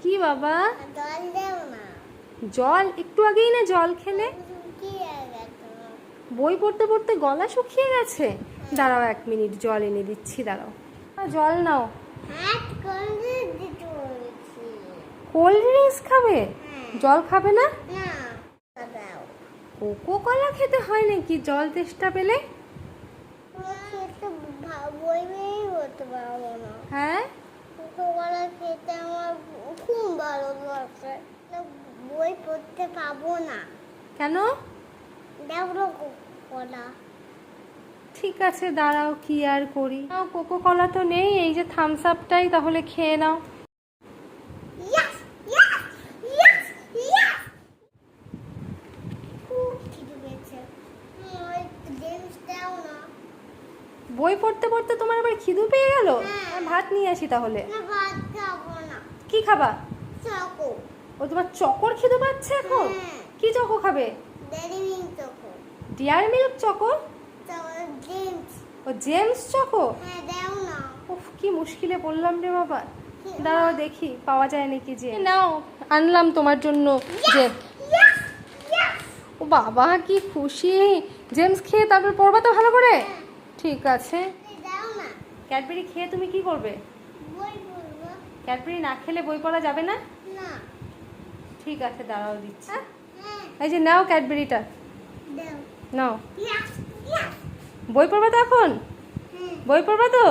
কি বাবা? জল দেও না। জল একটু আগেই না জল খেলে? শুকিয়ে গেছে। বই পড়তে পড়তে গলা শুকিয়ে গেছে। দাঁড়াও 1 মিনিট, জল এনে দিচ্ছি, দাঁড়াও। জল নাও। হাত করে দিতে বলেছি। কোল্ড ড্রিঙ্কস খাবে? জল খাবে না? না, দাও। কোকো কলা খেতে হয় নাকি জল তেষ্টা পেলে? খেতে বই হতে পারবো না। হ্যাঁ, কোকোকলা খেতে আমার খুব ভালো লাগছে। বই পড়তে পাবো না। কেন? দেখো কোকোকলা। ঠিক আছে, দাঁড়াও, কি আর করি। নাও, কোকো কলা তো নেই, এই যে থামস আপটাই তাহলে খেয়ে নাও। Yes! Yes! Yes! Yes! খুব খিদে পেয়েছে। একটু ড্রিঙ্কস দাও না। বই পড়তে পড়তে তোমার আবার খিদু পেয়ে গেল? হ্যাঁ। আমি ভাত নিয়ে আসি তাহলে। না, ভাত খাবো না। কি খাবা? চকো। ও, তোমার চকোর খিদে পাচ্ছে এখন? হ্যাঁ। কি চকো খাবে? Dairy milk choco. Dear milk choco? Drinks. ও, জেমস চকো? হ্যাঁ, দাও না। উফ, কি মুশকিলে পড়লাম রে বাবা। দাঁড়াও দেখি পাওয়া যায় নাকি। যে নাও, আনলাম তোমার জন্য। যে Yes! Yes! ও বাবা, কি খুশি। জেমস খেয়ে তারপর পড়বা তো ভালো করে? ঠিক আছে। দাও না। ক্যাডবেরি খেয়ে তুমি কি করবে? বই পড়বো। ক্যাডবেরি না খেলে বই পড়া যাবে না? না। ঠিক আছে, দাঁড়াও দিচ্ছি। হ্যাঁ, এই যে নাও ক্যাডবেরিটা, দাও। নাও। Yes! Yes! বই পড়বা তো এখন? হ্যাঁ। বই পড়বা তো?